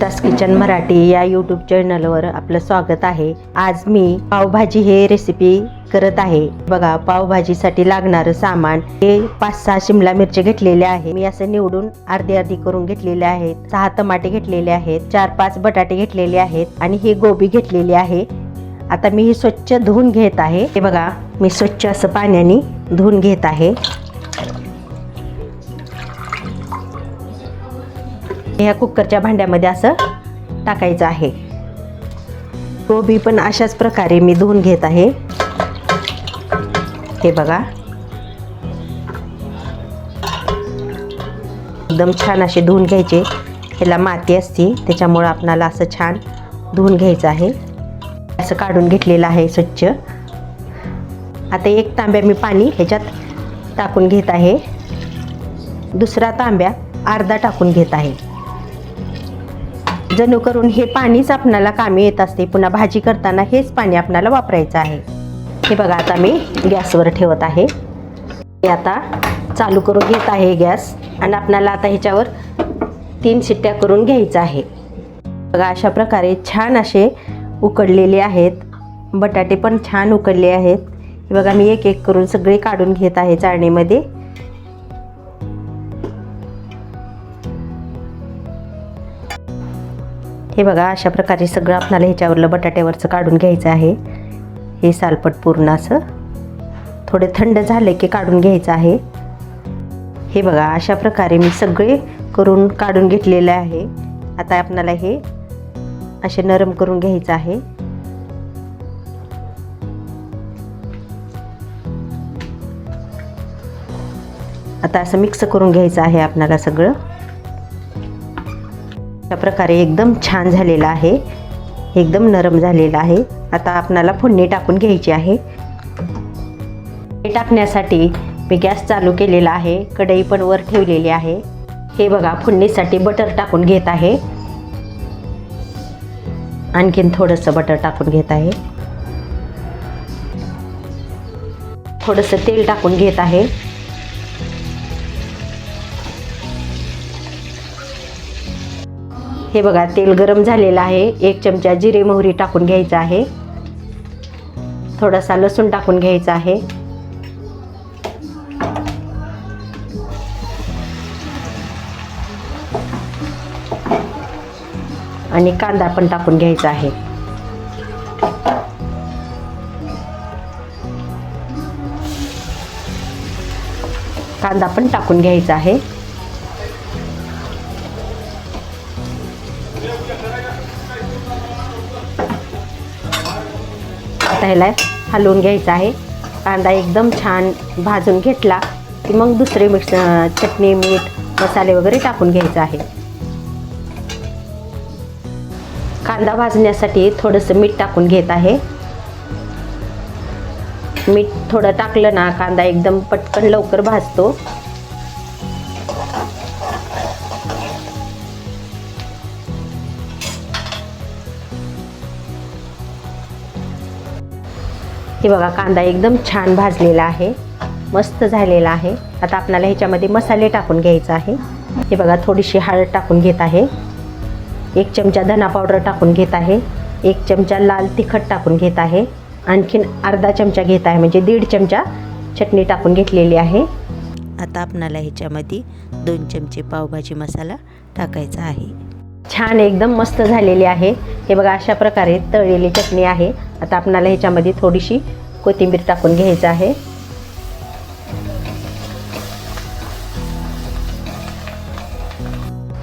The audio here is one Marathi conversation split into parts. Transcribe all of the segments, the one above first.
तास किचन मराठी या यूट्यूब चॅनलवर आपलं स्वागत आहे। आज मी पावभाजी हे रेसिपी करत आहे। बघा, पावभाजीसाठी लागणारं सामान हे 5-6 शिमला मिरची घेतलेले आहे। मी असं निवडून अर्धी अर्धी करून घेतलेले आहेत। 6 टमाटे घेतलेले आहेत, 4-5 बटाटे घेतलेले आहेत आणि ही गोबी घेतलेली आहे। आता मी ही स्वच्छ धुवून घेत आहे। हे बघा, मी स्वच्छ असं पाण्याने धुवून घेत आहे। ह्या कुकरच्या भांड्यामध्ये असं टाकायचं आहे। गोबी पण अशाच प्रकारे मी धुवून घेत आहे। हे बघा, एकदम छान असे धुवून घ्यायचे। ह्याला माती असते त्याच्यामुळे आपल्याला असं छान धुवून घ्यायचं आहे। असं काढून घेतलेलं आहे स्वच्छ। आता एक तांब्या मी पाणी ह्याच्यात टाकून घेत आहे। दुसरा तांब्या अर्धा टाकून घेत आहे। जणू करून हे पाणीच आपणाला कामी येत असते। पुन्हा भाजी करताना हेच पाणी आपणाला वापरायचं आहे। हे बघा, आता मी गॅसवर ठेवत आहे। हे आता चालू करून घेत आहे गॅस आणि आपणाला आता ह्याच्यावर 3 शिट्ट्या करून घ्यायचं आहे। बघा, अशा प्रकारे छान असे उकडलेले आहेत। बटाटे पण छान उकडले आहेत। हे बघा, मी एक एक करून सगळे काढून घेत आहे चाळणीमध्ये। हे बघा, अशा प्रकारे सगळं आपल्याला ह्याच्यावरलं बटाट्यावरचं काढून घ्यायचं आहे। हे सालपट पूर्ण असं थोडे थंड झाले की काढून घ्यायचं आहे। हे बघा, अशा प्रकारे मी सगळे करून काढून घेतलेले आहे। आता आपल्याला हे असे नरम करून घ्यायचं आहे। आता असं मिक्स करून घ्यायचं आहे आपल्याला सगळं। अशा प्रकारे एकदम छान झालेला आहे, एकदम नरम झालेला आहे। आता आपल्याला फोडणी टाकून घ्यायची आहे। हे टाकण्यासाठी मी गॅस चालू केलेला आहे। कढई पण वर ठेवलेली आहे। हे बघा, फोडणीसाठी बटर टाकून घेत आहे। आणखीन थोडंसं बटर टाकून घेत आहे। थोडंसं तेल टाकून घेत आहे। हे बघा, तेल गरम झालेलं आहे। 1 चमचा जिरे मोहरी टाकून घ्यायचं आहे। थोडासा लसूण टाकून घ्यायचा आहे। आणि कांदा पण टाकून घ्यायचा आहे। कांदा पण टाकून घ्यायचा आहे। आता ह्याला हलवून घ्यायचं आहे। कांदा एकदम छान भाजून घेतला की मग दुसरे चटणी, मीठ, मसाले वगैरे टाकून घ्यायचं आहे। कांदा भाजण्यासाठी थोडंसं मीठ टाकून घेत आहे। मीठ थोडं टाकलं ना, कांदा एकदम पटकन लवकर भाजतो। हे बघा, कांदा एकदम छान भाजलेला आहे, मस्त झालेला आहे। आता आपल्याला ह्याच्यामध्ये मसाले टाकून घ्यायचा आहे। हे बघा, थोडीशी हळद टाकून घेत आहे। 1 चमचा धना पावडर टाकून घेत आहे। 1 चमचा लाल तिखट टाकून घेत आहे। आणखीन अर्धा चमचा घेत आहे, म्हणजे 1.5 चमचा चटणी टाकून घेतलेली आहे। आता आपल्याला ह्याच्यामध्ये 2 चमचे पावभाजी मसाला टाकायचा आहे। छान एकदम मस्त झालेली आहे। हे बघा, अशा प्रकारे तळलेली चटणी आहे। आता आपल्याला ह्याच्यामध्ये थोडीशी कोथिंबीर टाकून घ्यायचं आहे।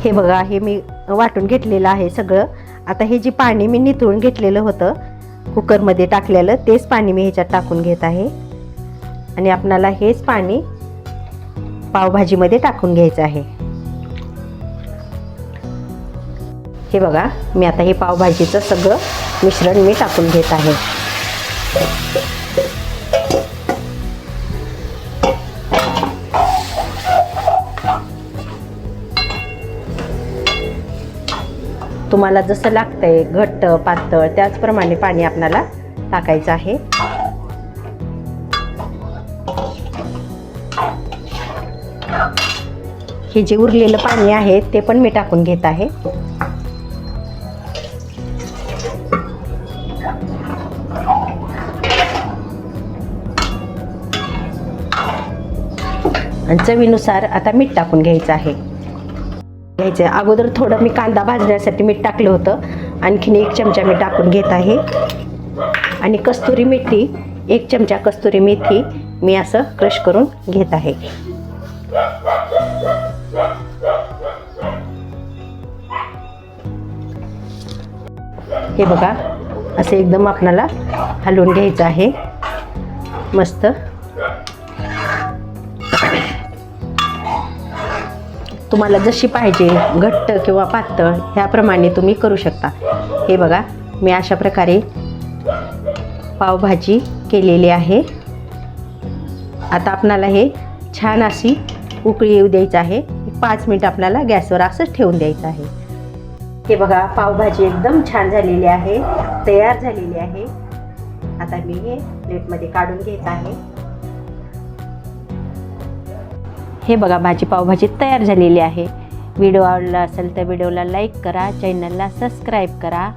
हे बघा, हे मी वाटून घेतलेलं आहे सगळं। आता हे जे पाणी मी निथळून घेतलेलं होतं कुकरमध्ये टाकलेलं, तेच पाणी मी ह्याच्यात टाकून घेत आहे। आणि आपल्याला हेच पाणी पावभाजीमध्ये टाकून घ्यायचं आहे। हे बघा, मी आता हे पावभाजीचं सगळं मिश्रण मी टाकून घेत आहे। तुम्हाला जसं लागतंय घट्ट पातळ त्याचप्रमाणे पाणी आपल्याला टाकायचं आहे। हे जे उरलेलं पाणी आहे ते पण मी टाकून घेत आहे। आणि चवीनुसार आता मीठ टाकून घ्यायचं आहे. अगोदर थोडं मी कांदा भाजण्यासाठी मीठ टाकलं होतं. आणखीन 1 चमचा मी टाकून घेत आहे. आणि कस्तुरी मेथी 1 चमचा कस्तुरी मेथी मी असं क्रश करून घेत आहे. हे बघा असं एकदम आपल्याला हलवून घ्यायचं आहे मस्त. तुम्हाला जशी पाहिजे घट्ट किंवा पातळ ह्याप्रमाणे तुम्ही करू शकता. हे बघा मी अशा प्रकारे पावभाजी केलेली आहे. आता आपणाला हे छान अशी उकळी येऊ द्यायची आहे. 5 मिनिट आपल्याला गॅसवर असंच ठेवून द्यायचं आहे. हे बघा पावभाजी एकदम छान झालेली आहे, तयार झालेली आहे. आता मी हे प्लेटमध्ये काढून घेत आहे. हे बघा भाजी पावभाजी तयार झालेली आहे. व्हिडिओ आवडला असेल तर व्हिडिओला लाईक करा, चॅनलला सबस्क्राईब करा.